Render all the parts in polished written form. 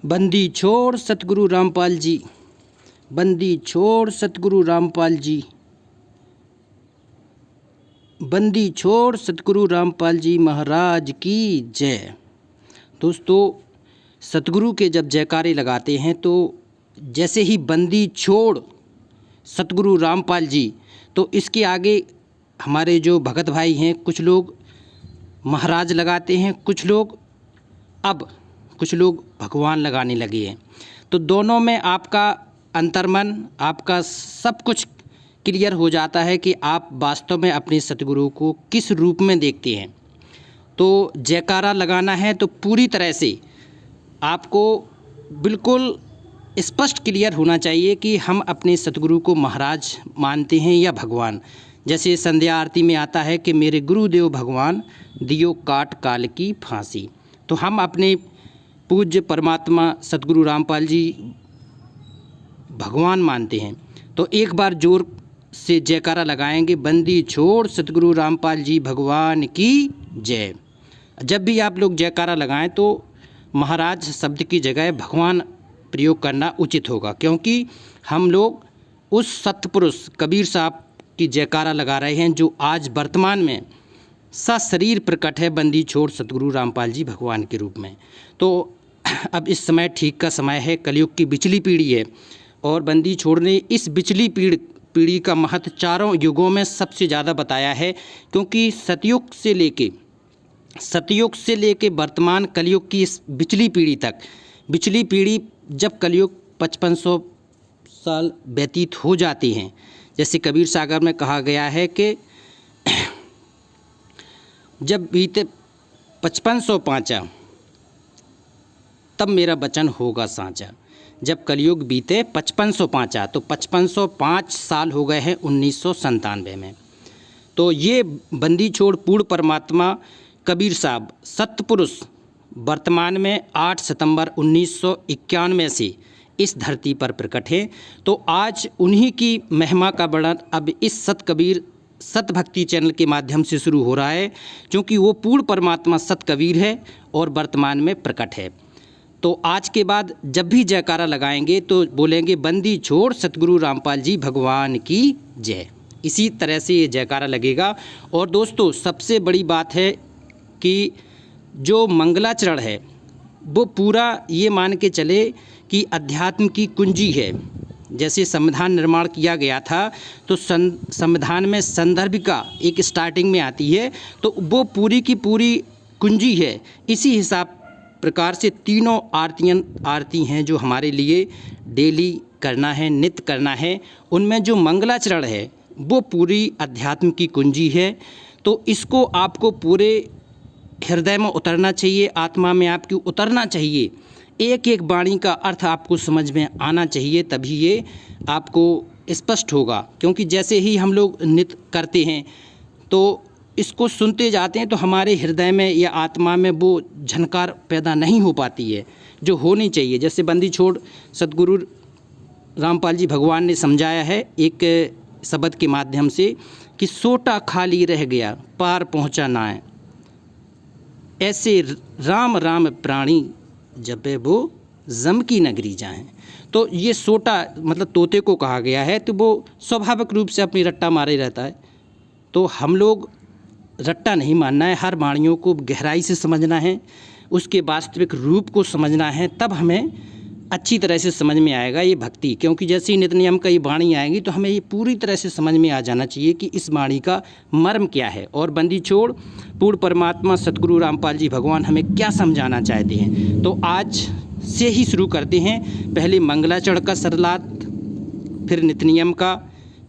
बंदी छोड़ सतगुरु रामपाल जी, बंदी छोड़ सतगुरु रामपाल जी, बंदी छोड़ सतगुरु रामपाल जी महाराज की जय। दोस्तों, सतगुरु के जब जयकारे लगाते हैं तो जैसे ही बंदी छोड़ सतगुरु रामपाल जी, तो इसके आगे हमारे जो भगत भाई हैं, कुछ लोग महाराज लगाते हैं, कुछ लोग भगवान लगाने लगे हैं। तो दोनों में आपका अंतर्मन, आपका सब कुछ क्लियर हो जाता है कि आप वास्तव में अपने सतगुरु को किस रूप में देखते हैं। तो जयकारा लगाना है तो पूरी तरह से आपको बिल्कुल स्पष्ट क्लियर होना चाहिए कि हम अपने सतगुरु को महाराज मानते हैं या भगवान। जैसे संध्या आरती में आता है कि मेरे गुरुदेव भगवान दियो काट काल की फांसी। तो हम अपने पूज्य परमात्मा सतगुरु रामपाल जी भगवान मानते हैं। तो एक बार जोर से जयकारा लगाएंगे, बंदी छोड़ सतगुरु रामपाल जी भगवान की जय। जब भी आप लोग जयकारा लगाएं तो महाराज शब्द की जगह भगवान प्रयोग करना उचित होगा, क्योंकि हम लोग उस सतपुरुष कबीर साहब की जयकारा लगा रहे हैं जो आज वर्तमान में सशरीर प्रकट है, बंदी छोड़ सतगुरु रामपाल जी भगवान के रूप में। तो अब इस समय ठीक का समय है, कलयुग की बिचली पीढ़ी है और बंदी छोड़ ने इस बिचली पीढ़ी का महत्व चारों युगों में सबसे ज़्यादा बताया है, क्योंकि सतयुग से लेके वर्तमान कलयुग की इस बिचली पीढ़ी जब कलयुग 5500 साल व्यतीत हो जाती हैं, जैसे कबीर सागर में कहा गया है कि जब बीते 5500 पाँचा तब मेरा वचन होगा साँचा। जब कलयुग बीते 5500 पाँचा, तो 5505 साल हो गए हैं 1997 में। तो ये बंदी छोड़ पूर्ण परमात्मा कबीर साहब सतपुरुष वर्तमान में 8 सितंबर 1991 से इस धरती पर प्रकट है। तो आज उन्हीं की महिमा का वर्णन अब इस सत भक्ति चैनल के माध्यम से शुरू हो रहा है, क्योंकि वो पूर्ण परमात्मा सत कबीर है और वर्तमान में प्रकट है। तो आज के बाद जब भी जयकारा लगाएंगे तो बोलेंगे, बंदी छोड़ सतगुरु रामपाल जी भगवान की जय। इसी तरह से ये जयकारा लगेगा। और दोस्तों, सबसे बड़ी बात है कि जो मंगलाचरण है वो पूरा ये मान के चले कि अध्यात्म की कुंजी है। जैसे संविधान निर्माण किया गया था तो संविधान में संदर्भिका एक स्टार्टिंग में आती है, तो वो पूरी की पूरी कुंजी है। इसी हिसाब प्रकार से तीनों आरती हैं जो हमारे लिए डेली करना है, नित्य करना है। उनमें जो मंगलाचरण है वो पूरी अध्यात्म की कुंजी है। तो इसको आपको पूरे हृदय में उतरना चाहिए, आत्मा में आपकी उतरना चाहिए। एक एक वाणी का अर्थ आपको समझ में आना चाहिए, तभी ये आपको स्पष्ट होगा। क्योंकि जैसे ही हम लोग नित्य करते हैं तो इसको सुनते जाते हैं तो हमारे हृदय में या आत्मा में वो झनकार पैदा नहीं हो पाती है जो होनी चाहिए। जैसे बंदी छोड़ सतगुरु रामपाल जी भगवान ने समझाया है एक शब्द के माध्यम से कि सोटा खाली रह गया पार पहुँचा ना है, ऐसे राम राम प्राणी जब वो जम की नगरी जाएं। तो ये सोटा मतलब तोते को कहा गया है, तो वो स्वाभाविक रूप से अपनी रट्टा मारे रहता है। तो हम लोग रट्टा नहीं मानना है, हर वाणियों को गहराई से समझना है, उसके वास्तविक रूप को समझना है, तब हमें अच्छी तरह से समझ में आएगा ये भक्ति। क्योंकि जैसे ही नित्य नियम का ये वाणी आएगी तो हमें ये पूरी तरह से समझ में आ जाना चाहिए कि इस वाणी का मर्म क्या है और बंदी छोड़ पूर्ण परमात्मा सतगुरु रामपाल जी भगवान हमें क्या समझाना चाहते हैं। तो आज से ही शुरू करते हैं। पहले मंगलाचरण का सरलार्थ, फिर नित्य नियम का,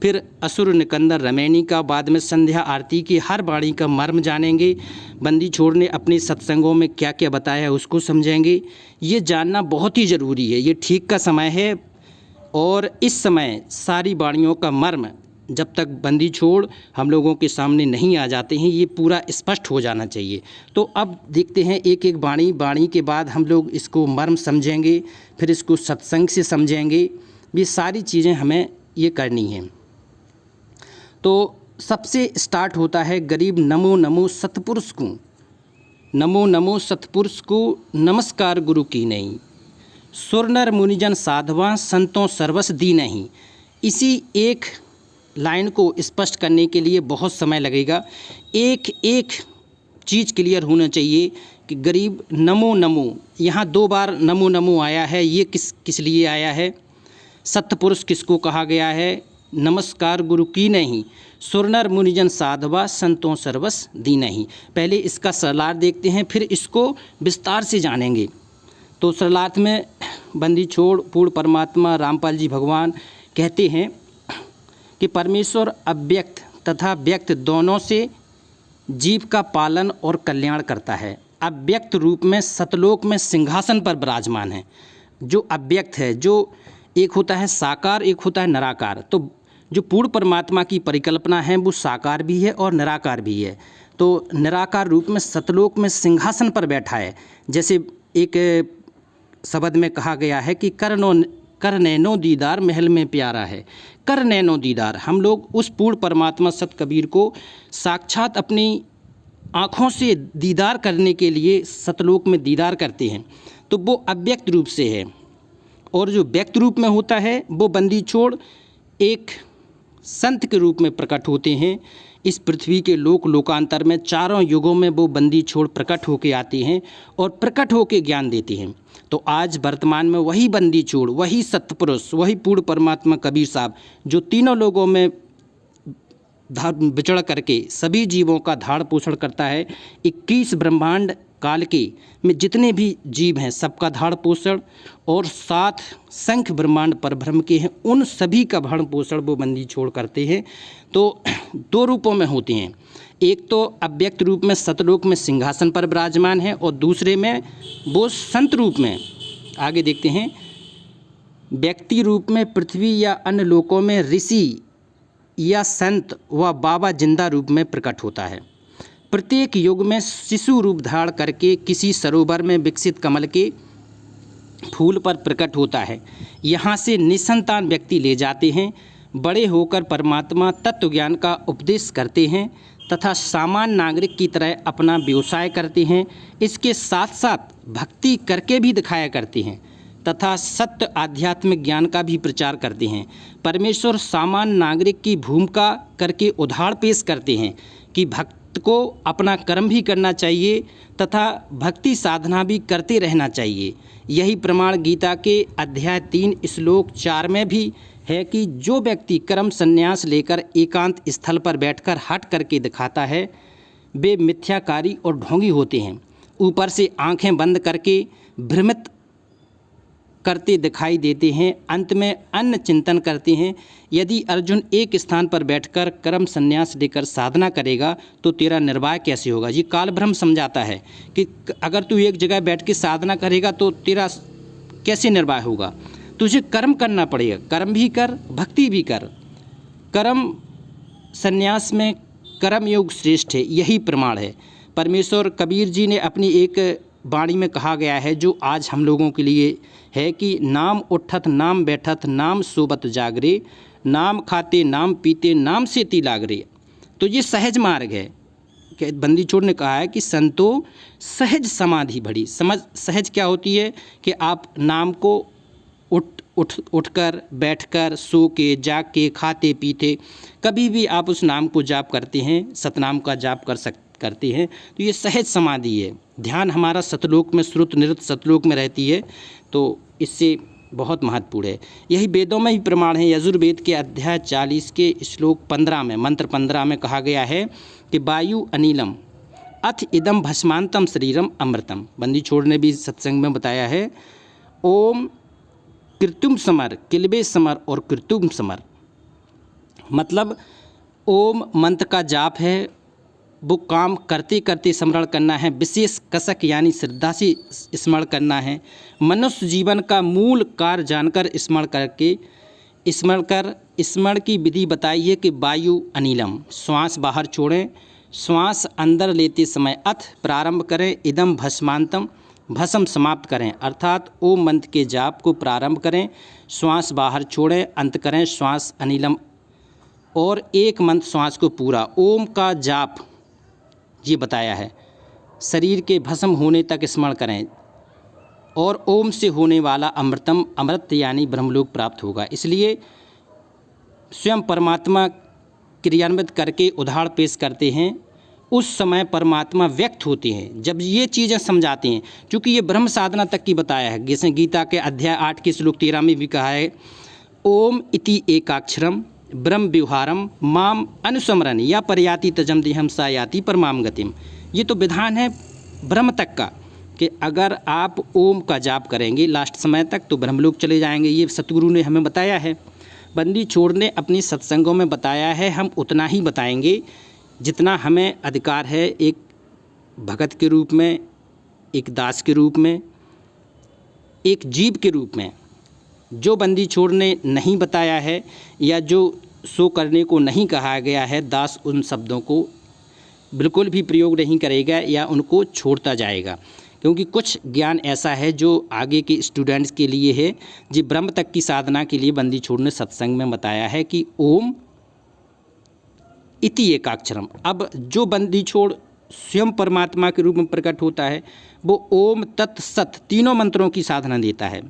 फिर असुर निकंदर रमैनी का, बाद में संध्या आरती की हर वाणी का मर्म जानेंगे। बंदी छोड़ ने अपने सत्संगों में क्या क्या बताया है उसको समझेंगे। ये जानना बहुत ही ज़रूरी है, ये ठीक का समय है। और इस समय सारी वाणियों का मर्म जब तक बंदी छोड़ हम लोगों के सामने नहीं आ जाते हैं, ये पूरा स्पष्ट हो जाना चाहिए। तो अब देखते हैं एक एक वाणी के बाद हम लोग इसको मर्म समझेंगे, फिर इसको सत्संग से समझेंगे। ये सारी चीज़ें हमें ये करनी हैं। तो सबसे स्टार्ट होता है गरीब नमो नमो सतपुरुष को, नमो नमो सतपुरुष को, नमस्कार गुरु की नहीं। सुर नर मुनिजन साधवा संतों सर्वस दीनहि। इसी एक लाइन को स्पष्ट करने के लिए बहुत समय लगेगा। एक एक चीज़ क्लियर होना चाहिए कि गरीब नमो नमो, यहाँ 2 बार नमो नमो आया है, ये किस लिए आया है? सत्पुरुष किसको कहा गया है? नमस्कार गुरु की नहीं, सुरनर मुनिजन साधवा संतों सर्वस दीनहि। पहले इसका सरलार्थ देखते हैं, फिर इसको विस्तार से जानेंगे। तो सरलार्थ में बंदी छोड़ पूर्ण परमात्मा रामपाल जी भगवान कहते हैं कि परमेश्वर अव्यक्त तथा व्यक्त दोनों से जीव का पालन और कल्याण करता है। अव्यक्त रूप में सतलोक में सिंहासन पर विराजमान है। जो अव्यक्त है, जो एक होता है साकार, एक होता है निराकार। तो जो पूर्ण परमात्मा की परिकल्पना है वो साकार भी है और निराकार भी है। तो निराकार रूप में सतलोक में सिंहासन पर बैठा है। जैसे एक शब्द में कहा गया है कि कर नैनो दीदार महल में प्यारा है। कर नैनो दीदार, हम लोग उस पूर्ण परमात्मा सत कबीर को साक्षात अपनी आँखों से दीदार करने के लिए सतलोक में दीदार करते हैं। तो वो अव्यक्त रूप से है, और जो व्यक्त रूप में होता है वो बंदी छोड़ एक संत के रूप में प्रकट होते हैं। इस पृथ्वी के लोकांतर में चारों युगों में वो बंदी छोड़ प्रकट होके आते हैं और प्रकट होके ज्ञान देते हैं। तो आज वर्तमान में वही बंदी छोड़, वही सत्पुरुष, वही पूर्ण परमात्मा कबीर साहब जो तीनों लोगों में विचरण करके सभी जीवों का धारण पोषण करता है। 21 ब्रह्मांड काल के में जितने भी जीव हैं सबका धारण पोषण, और 7 संख्य ब्रह्मांड परब्रह्म के हैं उन सभी का भरण पोषण वो बंदी छोड़ करते हैं। तो 2 रूपों में होते हैं, एक तो अव्यक्त रूप में सतलोक में सिंहासन पर विराजमान है, और दूसरे में वो संत रूप में, आगे देखते हैं, व्यक्ति रूप में पृथ्वी या अन्य लोकों में ऋषि या संत व बाबा जिंदा रूप में प्रकट होता है। प्रत्येक युग में शिशु रूप धारण करके किसी सरोवर में विकसित कमल के फूल पर प्रकट होता है। यहाँ से निसंतान व्यक्ति ले जाते हैं, बड़े होकर परमात्मा तत्व ज्ञान का उपदेश करते हैं तथा सामान्य नागरिक की तरह अपना व्यवसाय करते हैं। इसके साथ साथ भक्ति करके भी दिखाया करते हैं तथा सत्य आध्यात्मिक ज्ञान का भी प्रचार करते हैं। परमेश्वर सामान्य नागरिक की भूमिका करके उदाहरण पेश करते हैं कि भक्त को अपना कर्म भी करना चाहिए तथा भक्ति साधना भी करते रहना चाहिए। यही प्रमाण गीता के अध्याय 3 श्लोक 4 में भी है कि जो व्यक्ति कर्म संन्यास लेकर एकांत स्थल पर बैठकर हट करके दिखाता है वे मिथ्याकारी और ढोंगी होते हैं। ऊपर से आंखें बंद करके भ्रमित करते दिखाई देते हैं, अंत में अन्य चिंतन करते हैं। यदि अर्जुन एक स्थान पर बैठकर कर्म संन्यास लेकर साधना करेगा तो तेरा निर्वाह कैसे होगा? ये काल भ्रम समझाता है कि अगर तू एक जगह बैठ के साधना करेगा तो तेरा कैसे निर्वाह होगा? तुझे कर्म करना पड़ेगा, कर्म भी कर, भक्ति भी कर। कर्म संन्यास में कर्म योग श्रेष्ठ है, यही प्रमाण है। परमेश्वर कबीर जी ने अपनी एक वाणी में कहा गया है जो आज हम लोगों के लिए है कि नाम उठत नाम बैठत नाम सोबत जागरे, नाम खाते नाम पीते नाम से ती लागरे। तो ये सहज मार्ग है। बंदी छोड़ ने कहा है कि संतो सहज समाधि भड़ी। सहज क्या होती है कि आप नाम को उठकर बैठकर सो के जाग के खाते पीते कभी भी आप उस नाम को जाप करते हैं, सतनाम का जाप करते हैं तो ये सहज समाधि है। ध्यान हमारा सतलोक में श्रुत निरुत सतलोक में रहती है, तो इससे बहुत महत्वपूर्ण है। यही वेदों में भी प्रमाण है। यजुर्वेद के अध्याय 40 के श्लोक 15 में, मंत्र 15 में कहा गया है कि वायु अनिलम अथ इदम भस्मांतम शरीरम अमृतम। बंदी छोड़ ने भी सत्संग में बताया है, ओम कृत्युम समर, किलबे समर और कृत्युम समर, मतलब ओम मंत्र का जाप है, वो काम करते करते स्मरण करना है, विशेष कसक यानी श्रद्धा से स्मरण करना है। मनुष्य जीवन का मूल कार्य जानकर स्मरण की विधि बताई है कि वायु अनिलम, श्वास बाहर छोड़ें, श्वास अंदर लेते समय अथ प्रारंभ करें, इदम भस्मांतम भस्म समाप्त करें, अर्थात ओम मंत्र के जाप को प्रारंभ करें, श्वास बाहर छोड़ें, अंत करें श्वास अनिलम, और एक मंत्र श्वास को पूरा। ओम का जाप ये बताया है, शरीर के भस्म होने तक स्मरण करें और ओम से होने वाला अमृतम, अमृत यानी ब्रह्मलोक प्राप्त होगा। इसलिए स्वयं परमात्मा क्रियान्वित करके उदाहरण पेश करते हैं, उस समय परमात्मा व्यक्त होते हैं जब ये चीज़ें समझाते हैं। क्योंकि ये ब्रह्म साधना तक की बताया है, जैसे गीता के अध्याय 8 के श्लोक 13 में भी कहा है, ओम इति एकाक्षरम ब्रह्म व्यवहारम माम अनुस्मरण या परयाति तजम देहम सा याति परमाम गतिम। ये तो विधान है ब्रह्म तक का कि अगर आप ओम का जाप करेंगे लास्ट समय तक तो ब्रह्मलोक चले जाएंगे। ये सतगुरु ने हमें बताया है, बंदी छोड़ ने अपनी सत्संगों में बताया है। हम उतना ही बताएंगे जितना हमें अधिकार है, एक भगत के रूप में, एक दास के रूप में, एक जीव के रूप में। जो बंदी छोड़ ने नहीं बताया है या जो सो करने को नहीं कहा गया है, दास उन शब्दों को बिल्कुल भी प्रयोग नहीं करेगा या उनको छोड़ता जाएगा। क्योंकि कुछ ज्ञान ऐसा है जो आगे के स्टूडेंट्स के लिए है, जी ब्रह्म तक की साधना के लिए बंदी छोड़ ने सत्संग में बताया है कि ओम इति एकाक्षरम। अब जो बंदी छोड़ स्वयं परमात्मा के रूप में प्रकट होता है वो ओम तत् सत तीनों मंत्रों की साधना देता है।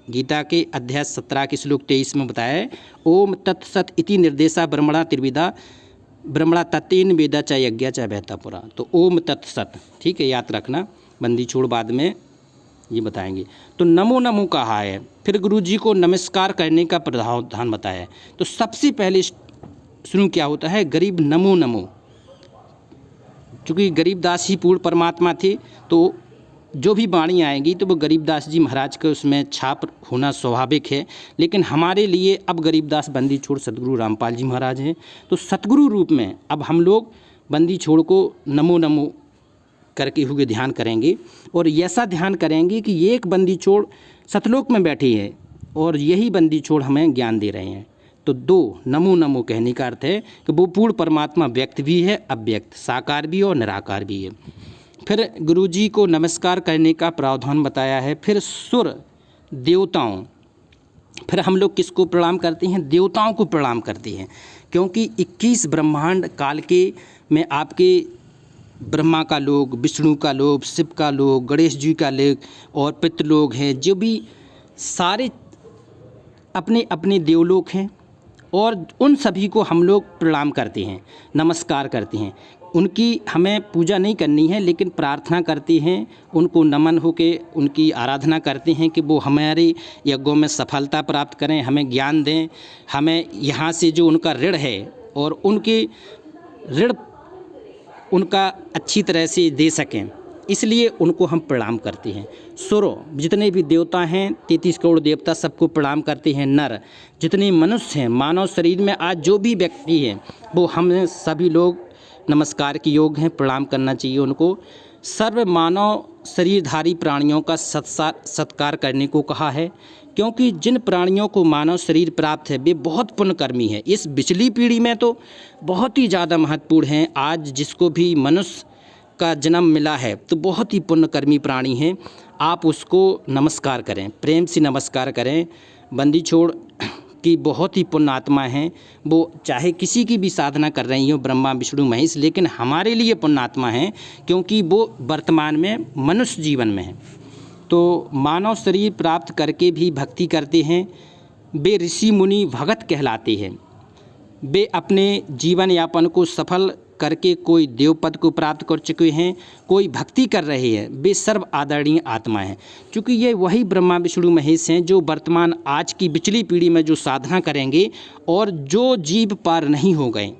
गीता के अध्याय 17 के श्लोक 23 में बताया है, ओम तत् सत इति निर्देशा ब्रह्मणा त्रिविधा ब्रह्मणा तत्तेन वेदा च यज्ञा च बहता पुरा। तो ओम तत् सत, ठीक है, याद रखना, बंदी छोड़ बाद में ये बताएंगे। तो नमो नमो कहा है, फिर गुरु जी को नमस्कार करने का प्रावधान बताया है। तो सबसे पहले शुरू क्या होता है, गरीब नमो नमो। चूँकि गरीबदास ही पूर्ण परमात्मा थे तो जो भी वाणी आएगी तो वो गरीबदास जी महाराज के उसमें छाप होना स्वाभाविक है। लेकिन हमारे लिए अब गरीबदास बंदी छोड़ सतगुरु रामपाल जी महाराज हैं, तो सतगुरु रूप में अब हम लोग बंदी छोड़ को नमो नमो करके हुए ध्यान करेंगे। और ऐसा ध्यान करेंगे कि ये एक बंदी छोड़ सतलोक में बैठी है और यही बंदी छोड़ हमें ज्ञान दे रहे हैं। तो दो नमो नमो कहने का अर्थ है कि वो पूर्ण परमात्मा व्यक्त भी है, अव्यक्त, साकार भी और निराकार भी है। फिर गुरु जी को नमस्कार करने का प्रावधान बताया है। फिर सुर देवताओं, फिर हम लोग किसको प्रणाम करते हैं, देवताओं को प्रणाम करते हैं। क्योंकि 21 ब्रह्मांड काल के में आपके ब्रह्मा का लोग, विष्णु का लोग, शिव का लोग, गणेश जी का लोग और पितृलोक हैं, जो भी सारे अपने अपने देवलोक हैं और उन सभी को हम लोग प्रणाम करते हैं, नमस्कार करते हैं। उनकी हमें पूजा नहीं करनी है लेकिन प्रार्थना करते हैं, उनको नमन होके उनकी आराधना करते हैं कि वो हमारे यज्ञों में सफलता प्राप्त करें, हमें ज्ञान दें, हमें यहाँ से जो उनका ऋण है और उनके ऋण उनका अच्छी तरह से दे सकें, इसलिए उनको हम प्रणाम करते हैं। सुरो जितने भी देवता हैं, 33 करोड़ देवता, सबको प्रणाम करते हैं। नर जितने मनुष्य हैं, मानव शरीर में आज जो भी व्यक्ति हैं वो हम सभी लोग नमस्कार के योग हैं, प्रणाम करना चाहिए उनको। सर्व मानव शरीरधारी प्राणियों का सत्कार करने को कहा है, क्योंकि जिन प्राणियों को मानव शरीर प्राप्त है वे बहुत पुण्यकर्मी हैं। इस पिछली पीढ़ी में तो बहुत ही ज़्यादा महत्वपूर्ण हैं। आज जिसको भी मनुष्य का जन्म मिला है तो बहुत ही पुण्यकर्मी प्राणी हैं, आप उसको नमस्कार करें, प्रेम से नमस्कार करें। बंदी छोड़ की बहुत ही पुण्य आत्मा हैं, वो चाहे किसी की भी साधना कर रही हो, ब्रह्मा विष्णु महेश, लेकिन हमारे लिए पुण्य आत्मा हैं क्योंकि वो वर्तमान में मनुष्य जीवन में है। तो मानव शरीर प्राप्त करके भी भक्ति करते हैं, वे ऋषि मुनि भगत कहलाते हैं। वे अपने जीवन यापन को सफल करके कोई देवपद को प्राप्त कर चुके हैं, कोई भक्ति कर रहे हैं, वे सर्व आदरणीय आत्मा हैं। क्योंकि ये वही ब्रह्मा विष्णु महेश हैं जो वर्तमान आज की पिछली पीढ़ी में जो साधना करेंगे और जो जीव पार नहीं हो गए,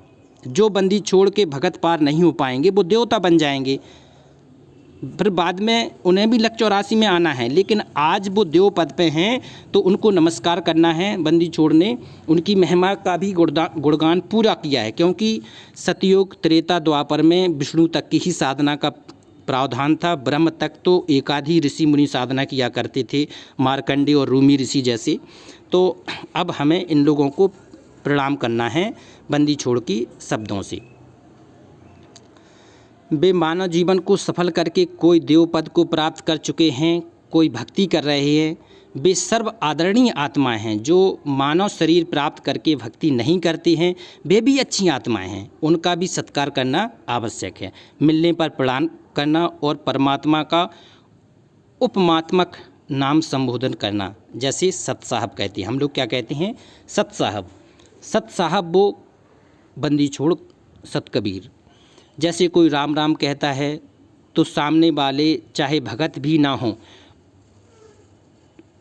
जो बंदी छोड़ के भगत पार नहीं हो पाएंगे, वो देवता बन जाएंगे। फिर बाद में उन्हें भी लक 84 में आना है, लेकिन आज वो देव पद पे हैं तो उनको नमस्कार करना है। बंदी छोड़ ने उनकी महिमा का भी गुणगान पूरा किया है, क्योंकि सतयुग त्रेता द्वापर में विष्णु तक की ही साधना का प्रावधान था। ब्रह्म तक तो एकाधी ऋषि मुनि साधना किया करते थे, मार्कंडे और रूमी ऋषि जैसे। तो अब हमें इन लोगों को प्रणाम करना है बंदी छोड़ की शब्दों से। वे मानव जीवन को सफल करके कोई देव पद को प्राप्त कर चुके हैं, कोई भक्ति कर रहे हैं। वे सर्व आदरणीय आत्माएं हैं। जो मानव शरीर प्राप्त करके भक्ति नहीं करते हैं वे भी अच्छी आत्माएं हैं, उनका भी सत्कार करना आवश्यक है। मिलने पर प्रणाम करना और परमात्मा का उपमात्मक नाम संबोधन करना, जैसे सत साहब कहते हैं, हम लोग क्या कहते हैं, सत साहब। सत साहब वो बंदी छोड़ सत कबीर। जैसे कोई राम राम कहता है तो सामने वाले चाहे भगत भी ना हो,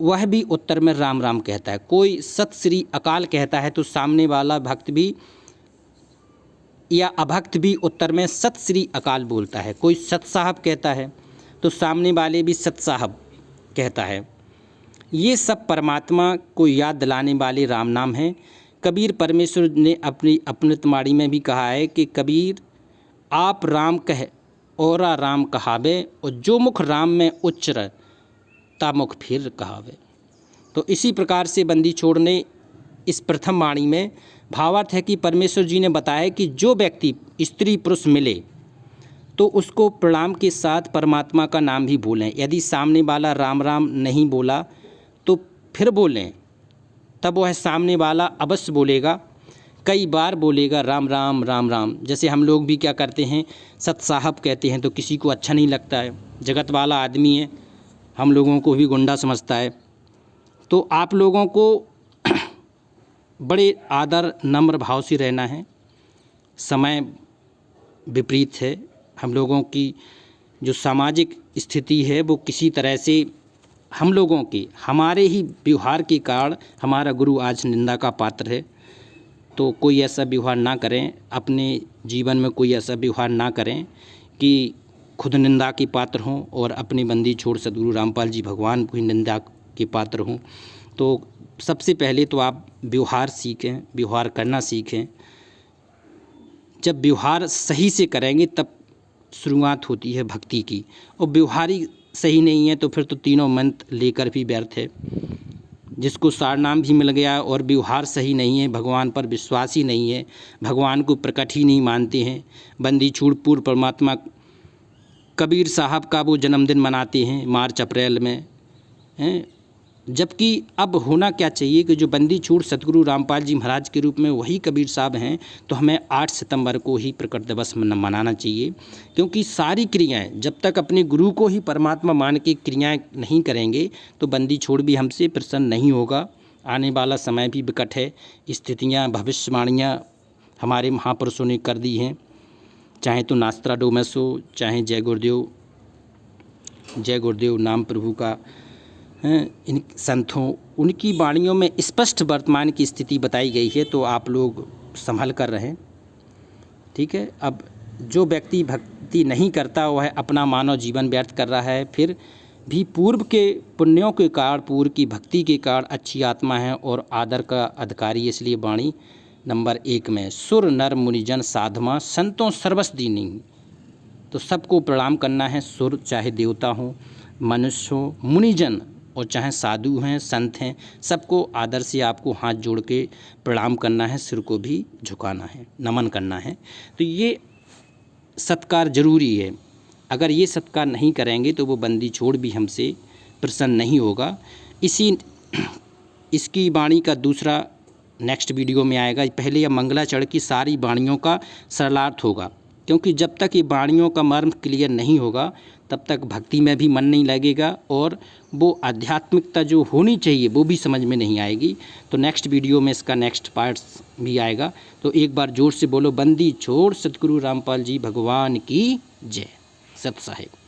वह भी उत्तर में राम राम कहता है। कोई सत श्री अकाल कहता है तो सामने वाला भक्त भी या अभक्त भी उत्तर में सत श्री अकाल बोलता है। कोई सत साहब कहता है तो सामने वाले भी सत साहब कहता है। ये सब परमात्मा को याद दिलाने वाले राम नाम हैं। कबीर परमेश्वर ने अपनी अमृतवाणी में भी कहा है कि कबीर आप राम कह औरा राम कहावे, और जो मुख राम में उच्चर ता मुख फिर कहावे। तो इसी प्रकार से बंदी छोड़ ने इस प्रथम वाणी में भावार्थ है कि परमेश्वर जी ने बताया कि जो व्यक्ति स्त्री पुरुष मिले तो उसको प्रणाम के साथ परमात्मा का नाम भी बोलें। यदि सामने वाला राम राम नहीं बोला तो फिर बोलें, तब वह सामने वाला अवश्य बोलेगा, कई बार बोलेगा राम राम राम राम। जैसे हम लोग भी क्या करते हैं, सत साहब कहते हैं तो किसी को अच्छा नहीं लगता है, जगत वाला आदमी है, हम लोगों को भी गुंडा समझता है। तो आप लोगों को बड़े आदर नम्र भाव से रहना है। समय विपरीत है, हम लोगों की जो सामाजिक स्थिति है वो किसी तरह से हम लोगों के हमारे ही व्यवहार के कारण हमारा गुरु आज निंदा का पात्र है। तो कोई ऐसा व्यवहार ना करें, अपने जीवन में कोई ऐसा व्यवहार ना करें कि खुद निंदा के पात्र हों और अपने बंदी छोड़ सद्गुरु रामपाल जी भगवान को ही निंदा के पात्र हों। तो सबसे पहले तो आप व्यवहार सीखें, व्यवहार करना सीखें। जब व्यवहार सही से करेंगे तब शुरुआत होती है भक्ति की, और व्यवहार ही सही नहीं है तो फिर तो तीनों मंत्र लेकर भी व्यर्थ है। जिसको सारनाम भी मिल गया और व्यवहार सही नहीं है, भगवान पर विश्वास ही नहीं है, भगवान को प्रकट ही नहीं मानते हैं। बंदी छोड़ पूर्व परमात्मा कबीर साहब का वो जन्मदिन मनाते हैं मार्च अप्रैल में हैं, जबकि अब होना क्या चाहिए कि जो बंदी छोड़ सतगुरु रामपाल जी महाराज के रूप में वही कबीर साहब हैं, तो हमें 8 सितंबर को ही प्रकट दिवस मनाना चाहिए। क्योंकि सारी क्रियाएं जब तक अपने गुरु को ही परमात्मा मान के क्रियाएं नहीं करेंगे तो बंदी छोड़ भी हमसे प्रसन्न नहीं होगा। आने वाला समय भी विकट है, स्थितियाँ भविष्यवाणियाँ हमारे महापुरुषों ने कर दी हैं, चाहे तो नास्त्राडोमस हो, चाहे जय गुरुदेव नाम प्रभु का इन संतों उनकी वाणियों में स्पष्ट वर्तमान की स्थिति बताई गई है। तो आप लोग संभल कर रहें, ठीक है। अब जो व्यक्ति भक्ति नहीं करता वह अपना मानव जीवन व्यर्थ कर रहा है, फिर भी पूर्व के पुण्यों के कारण, पूर्व की भक्ति के कारण अच्छी आत्मा है और आदर का अधिकारी। इसलिए वाणी नंबर 1 में सुर नर मुनिजन साधमा संतों सर्वस दीनी। तो सबको प्रणाम करना है, सुर चाहे देवता हो, मनुष्य हो, मुनिजन और चाहे साधु हैं, संत हैं, सबको आदर से आपको हाथ जोड़ के प्रणाम करना है, सिर को भी झुकाना है, नमन करना है। तो ये सत्कार जरूरी है। अगर ये सत्कार नहीं करेंगे तो वो बंदी छोड़ भी हमसे प्रसन्न नहीं होगा। इसकी वाणी का दूसरा नेक्स्ट वीडियो में आएगा। पहले यह मंगलाचरण की सारी वाणियों का सरलार्थ होगा, क्योंकि जब तक ये वाणियों का मर्म क्लियर नहीं होगा तब तक भक्ति में भी मन नहीं लगेगा और वो आध्यात्मिकता जो होनी चाहिए वो भी समझ में नहीं आएगी। तो नेक्स्ट वीडियो में इसका नेक्स्ट पार्ट भी आएगा। तो एक बार जोर से बोलो, बंदी छोड़ सतगुरु रामपाल जी भगवान की जय। सत साहिब।